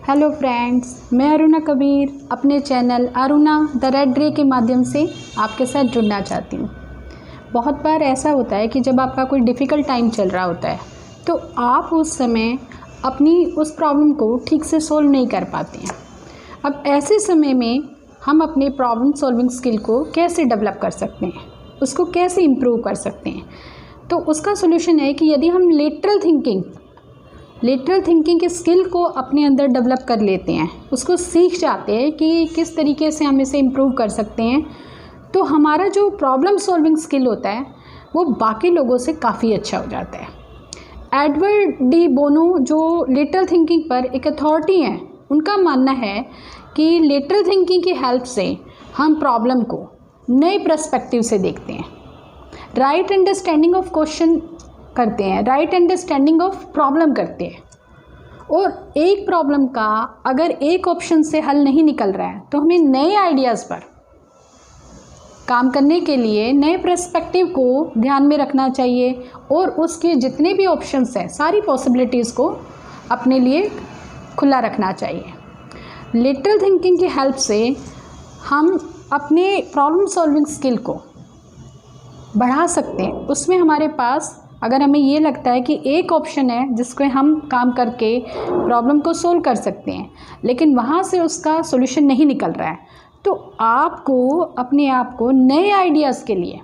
Hello friends, मैं अरुणा कबीर अपने channel Aruna the red रे के माध्यम से आपके साथ जुड़ना चाहती हूँ। बहुत बार ऐसा होता है कि जब आपका कोई डिफ़िकल्ट टाइम चल रहा होता है तो आप उस समय अपनी उस प्रॉब्लम को ठीक से सोल्व नहीं कर पाते हैं। अब ऐसे समय में हम अपने प्रॉब्लम सॉल्विंग स्किल को कैसे डेवलप कर सकते हैं, उसको कैसे इम्प्रूव कर सकते हैं। तो उसका सोल्यूशन है कि यदि हम लेटरल थिंकिंग के स्किल को अपने अंदर डेवलप कर लेते हैं, उसको सीख जाते हैं कि किस तरीके से हम इसे इम्प्रूव कर सकते हैं, तो हमारा जो प्रॉब्लम सॉल्विंग स्किल होता है वो बाकी लोगों से काफ़ी अच्छा हो जाता है। एडवर्ड डी बोनो जो लेटरल थिंकिंग पर एक अथॉरिटी हैं, उनका मानना है कि लेटरल थिंकिंग की हेल्प से हम प्रॉब्लम को नए पर्सपेक्टिव से देखते हैं, राइट अंडरस्टैंडिंग ऑफ क्वेश्चन करते हैं, राइट अंडरस्टैंडिंग ऑफ प्रॉब्लम करते हैं। और एक प्रॉब्लम का अगर एक ऑप्शन से हल नहीं निकल रहा है तो हमें नए आइडियाज़ पर काम करने के लिए नए पर्सपेक्टिव को ध्यान में रखना चाहिए और उसके जितने भी ऑप्शंस हैं, सारी पॉसिबिलिटीज़ को अपने लिए खुला रखना चाहिए। लेटरल थिंकिंग की हेल्प से हम अपने प्रॉब्लम सॉल्विंग स्किल को बढ़ा सकते हैं। उसमें हमारे पास अगर हमें ये लगता है कि एक ऑप्शन है जिसको हम काम करके प्रॉब्लम को सोल्व कर सकते हैं, लेकिन वहाँ से उसका सॉल्यूशन नहीं निकल रहा है, तो आपको अपने आप को नए आइडियाज़ के लिए,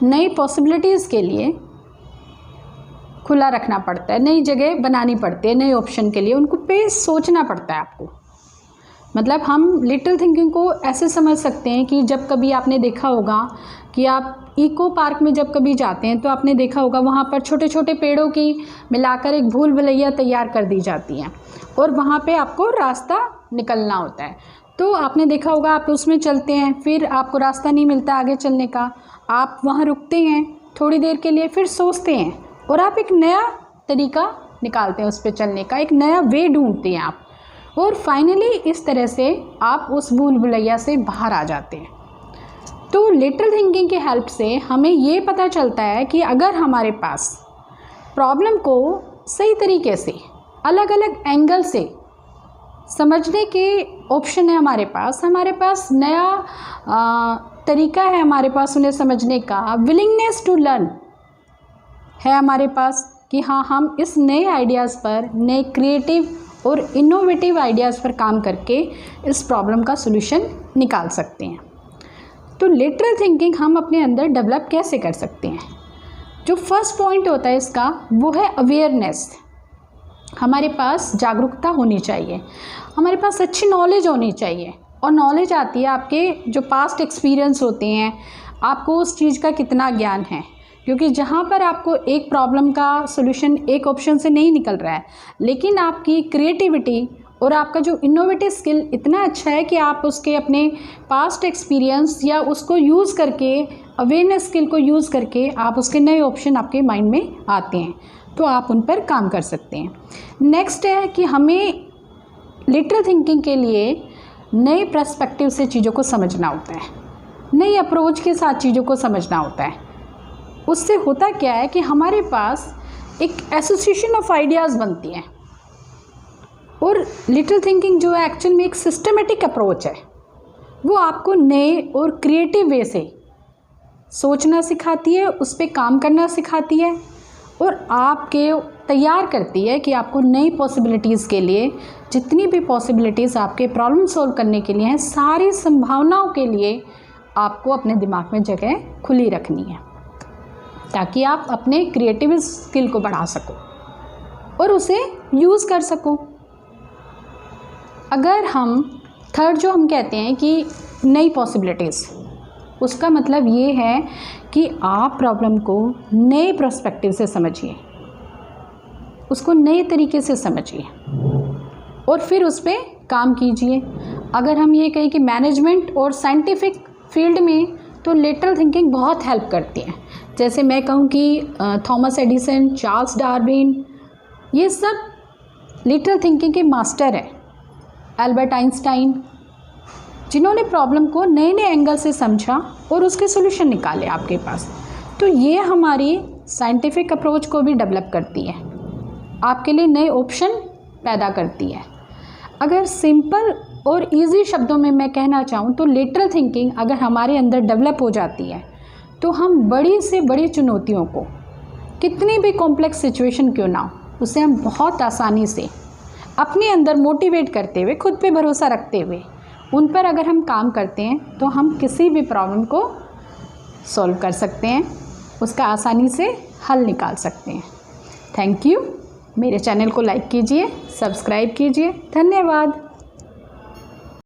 नई पॉसिबिलिटीज़ के लिए खुला रखना पड़ता है, नई जगह बनानी पड़ती है, नए ऑप्शन के लिए उनको पे सोचना पड़ता है आपको। मतलब हम लिटिल थिंकिंग को ऐसे समझ सकते हैं कि जब कभी आपने देखा होगा कि आप इको पार्क में जब कभी जाते हैं तो आपने देखा होगा वहाँ पर छोटे छोटे पेड़ों की मिलाकर एक भूल भुलैया तैयार कर दी जाती हैं और वहाँ पे आपको रास्ता निकलना होता है। तो आपने देखा होगा आप उसमें चलते हैं, फिर आपको रास्ता नहीं मिलता आगे चलने का, आप वहाँ रुकते हैं थोड़ी देर के लिए, फिर सोचते हैं और आप एक नया तरीका निकालते हैं उस पर चलने का, एक नया वे ढूंढते हैं आप, और फाइनली इस तरह से आप उस भूल भुलैया से बाहर आ जाते हैं। तो लेटरल थिंकिंग की हेल्प से हमें ये पता चलता है कि अगर हमारे पास प्रॉब्लम को सही तरीके से अलग अलग एंगल से समझने के ऑप्शन है हमारे पास नया तरीका है हमारे पास उन्हें समझने का, विलिंगनेस टू लर्न है हमारे पास कि हाँ, हम इस नए आइडियाज़ पर, नए क्रिएटिव और इनोवेटिव आइडियाज़ पर काम करके इस प्रॉब्लम का सॉल्यूशन निकाल सकते हैं। तो लेटरल थिंकिंग हम अपने अंदर डेवलप कैसे कर सकते हैं? जो फर्स्ट पॉइंट होता है इसका वो है अवेयरनेस। हमारे पास जागरूकता होनी चाहिए, हमारे पास अच्छी नॉलेज होनी चाहिए, और नॉलेज आती है आपके जो पास्ट एक्सपीरियंस होते हैं, आपको उस चीज़ का कितना ज्ञान है। क्योंकि जहाँ पर आपको एक प्रॉब्लम का सॉल्यूशन एक ऑप्शन से नहीं निकल रहा है, लेकिन आपकी क्रिएटिविटी और आपका जो इनोवेटिव स्किल इतना अच्छा है कि आप उसके अपने पास्ट एक्सपीरियंस या उसको यूज़ करके, अवेयरनेस स्किल को यूज़ करके आप उसके नए ऑप्शन आपके माइंड में आते हैं, तो आप उन पर काम कर सकते हैं। नेक्स्ट है कि हमें लेटरल थिंकिंग के लिए नए पर्सपेक्टिव से चीज़ों को समझना होता है, नई अप्रोच के साथ चीज़ों को समझना होता है। उससे होता क्या है कि हमारे पास एक एसोसिएशन ऑफ आइडियाज़ बनती हैं, और लिटिल थिंकिंग जो है एक्चुअल में एक सिस्टमेटिक अप्रोच है, वो आपको नए और क्रिएटिव वे से सोचना सिखाती है, उस पर काम करना सिखाती है, और आपके तैयार करती है कि आपको नई पॉसिबिलिटीज़ के लिए, जितनी भी पॉसिबिलिटीज़ आपके प्रॉब्लम सॉल्व करने के लिए हैं, सारी संभावनाओं के लिए आपको अपने दिमाग में जगह खुली रखनी है, ताकि आप अपने क्रिएटिव स्किल को बढ़ा सको और उसे यूज़ कर सको। अगर हम थर्ड जो हम कहते हैं कि नई पॉसिबिलिटीज़, उसका मतलब ये है कि आप प्रॉब्लम को नए पर्सपेक्टिव से समझिए, उसको नए तरीके से समझिए और फिर उस पर काम कीजिए। अगर हम ये कहें कि मैनेजमेंट और साइंटिफिक फील्ड में, तो लेटरल थिंकिंग बहुत हेल्प करती है। जैसे मैं कहूँ कि थॉमस एडिसन, चार्ल्स डार्विन, ये सब लेटरल थिंकिंग के मास्टर हैं। एल्बर्ट आइंस्टाइन, जिन्होंने प्रॉब्लम को नए नए एंगल से समझा और उसके सॉल्यूशन निकाले आपके पास। तो ये हमारी साइंटिफिक अप्रोच को भी डेवलप करती है, आपके लिए नए ऑप्शन पैदा करती है। अगर सिंपल और इजी शब्दों में मैं कहना चाहूँ तो लेटरल थिंकिंग अगर हमारे अंदर डेवलप हो जाती है तो हम बड़ी से बड़ी चुनौतियों को, कितनी भी कॉम्प्लेक्स सिचुएशन क्यों ना हो, उसे हम बहुत आसानी से अपने अंदर मोटिवेट करते हुए, खुद पे भरोसा रखते हुए उन पर अगर हम काम करते हैं तो हम किसी भी प्रॉब्लम को सॉल्व कर सकते हैं, उसका आसानी से हल निकाल सकते हैं। Thank you. मेरे चैनल को लाइक कीजिए, सब्सक्राइब कीजिए। धन्यवाद।